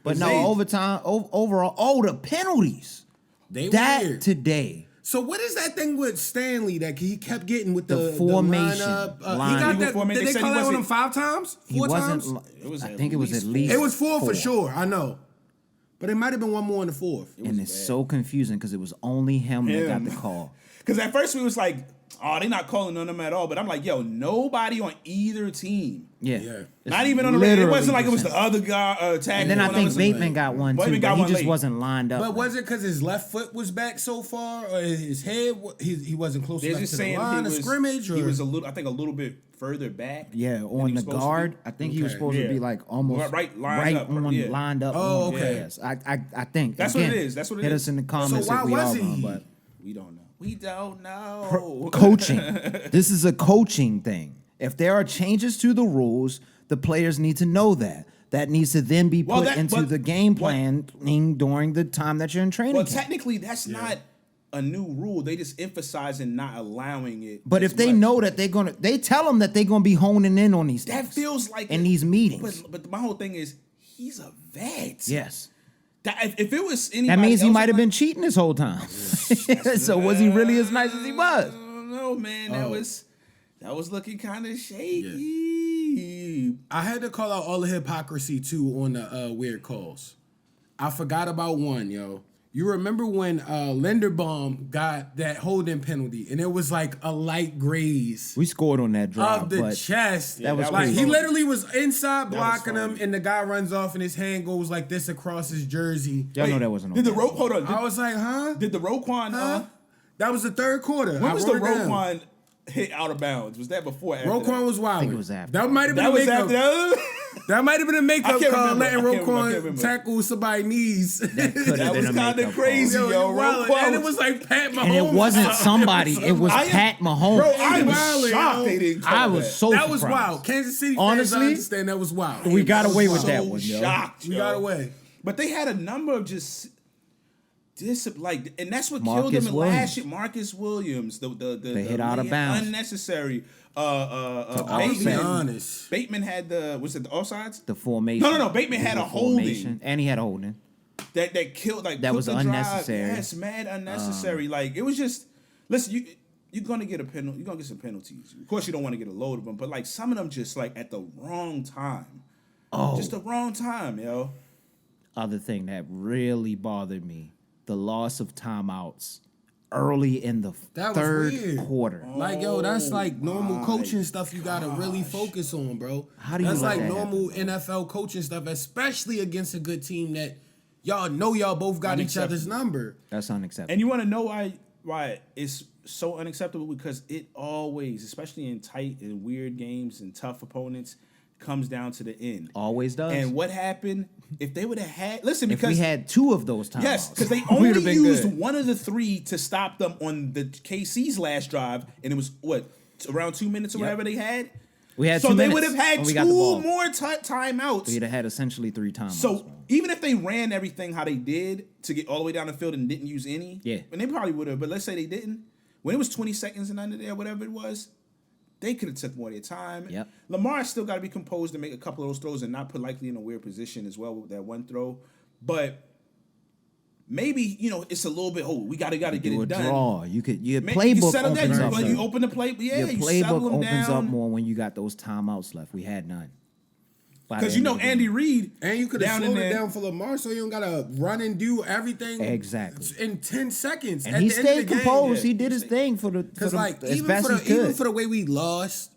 But no, overtime, overall, the penalties. They that weird. Today. So what is that thing with Stanley that he kept getting with the formation? lineup? He Line. got that. Formation. Did they call that on him 5 times? 4 times? I think it was at least. It was 4 for sure. I know. But it might have been one more in the 4th. And it's so confusing because it was only him that got the call. Because at first we was like, oh, they not calling on them at all. But I'm like, yo, nobody on either team. Yeah. Not even on the radio. It wasn't like it was the other guy tagging. And then I think Bateman got one too, but he just wasn't lined up. But was it because his left foot was back so far, or his head? He wasn't close enough to the line of scrimmage? Or? He was a little bit further back. Yeah, on the guard. I think he was supposed to be like almost lined up. Oh, okay. Yes, I think that's what it is. That's what it is. Hit us in the comments. So why wasn't he? But we don't know. We don't know. Coaching. This is a coaching thing. If there are changes to the rules, the players need to know that. That needs to then be put into the game planning during the time that you're in training camp. Technically, that's not a new rule. They just emphasizing not allowing it. But if they know that they tell them that they're gonna be honing in on these things. That feels like in these meetings. But my whole thing is, he's a vet. Yes. If it was anybody that means he else, might have been cheating this whole time. So was he really as nice as he was? I don't know, man. That was looking kind of shaky. Yeah. I had to call out all the hypocrisy too on the weird calls. I forgot about one, yo. You remember when Linderbaum got that holding penalty, and it was like a light graze. We scored on that drive of the chest. That was like crazy. he literally was inside blocking him, and the guy runs off, and his hand goes like this across his jersey. Y'all know that wasn't. Did the rope? Hold on. I was like, huh? Did the Roquan? That was the 3rd quarter. When was the Roquan hit out of bounds? Was that before? Or after Roquan was wild. I think it was after. That might have been a makeup. That might have been a makeup call, letting Roquan tackle somebody's knees. That was kind of crazy, yo. And it was like Pat Mahomes. And it wasn't somebody. It was Pat Mahomes. Bro, I was shocked they didn't call I was so That surprised. was wild. Kansas City Honestly, fans, I understand that was wild. We got away with that one, yo. Shocked, We got away. But they had a number of just and that's what Marcus killed them in Williams. last year. Marcus Williams, the hit out of bounds, unnecessary. Bateman had was it the offsides? The formation. No. Bateman had a holding, and he had a holding. That killed that was unnecessary. Yes, mad unnecessary. Like it was just. Listen, you're gonna get a penalty. You're gonna get some penalties. Of course, you don't want to get a load of them, but like some of them just like at the wrong time. Oh, just the wrong time, yo. Other thing that really bothered me: the loss of timeouts early in the third quarter. Like, yo, that's like normal coaching stuff you gotta really focus on, bro. How do you That's let like that normal NFL coaching stuff, especially against a good team that y'all know y'all both got each other's number. That's unacceptable. And you want to know why it's so unacceptable? Because it always, especially in tight and weird games and tough opponents, comes down to the end. Always does. And what happened if they would have had? Listen, if because we had 2 of those timeouts, yes, because they only used one of the 3 to stop them on the KC's last drive, and it was around 2 minutes or whatever they had. We had so 2 they minutes would have had 2 more timeouts. We'd have had essentially 3 timeouts. So even if they ran everything how they did to get all the way down the field and didn't use any, and they probably would have. But let's say they didn't. When it was 20 seconds and under there, whatever it was, they could have took more of their time. Yep. Lamar still got to be composed and make a couple of those throws and not put Likely in a weird position as well with that one throw. But maybe, it's a little bit, we got to get it done. Draw. Your playbook opens up. You open the play, your playbook opens up more when you got those timeouts left. We had none. Because Andy Reid, and you could have slowed it down for Lamar, so you don't gotta run and do everything exactly in 10 seconds. And he stayed composed. He did his thing for the as best he could. Even for the way we lost.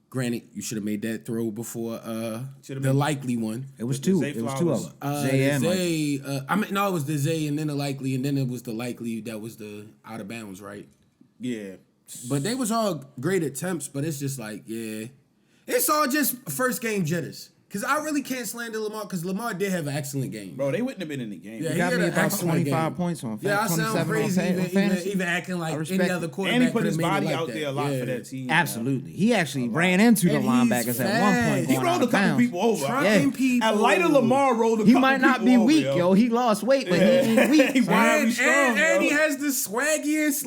Granted, you should have made that throw before the likely one. It was 2. It was 2 of them. Zay and Zay. It was the Zay and then the likely, and then it was the likely that was the out of bounds, right? Yeah. But they was all great attempts, but it's just like, it's all just first game jitters. Because I really can't slander Lamar, because Lamar did have an excellent game. Bro, they wouldn't have been in the game. Yeah, he got me about 25 points on. Yeah, I sound crazy even acting like any other quarterback. And he put his body out there a lot for that team. Absolutely. He actually ran into the linebackers at one point. He rolled a couple people over. People. Lighter Lamar rolled a couple people over. He might not be weak, yo. He lost weight, but he ain't weak. And he has the swaggiest,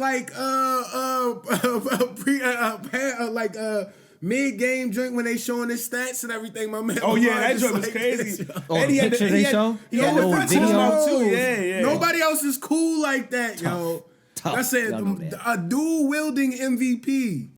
mid-game joint when they showing his stats and everything, my man. Oh yeah, Lamar that just joint was like crazy. this, Oh, the picture they show? Yeah, Yo, the video? too. Yeah. Nobody else is cool like that, yo. Tough. I said Y'all know that. a dual wielding MVP.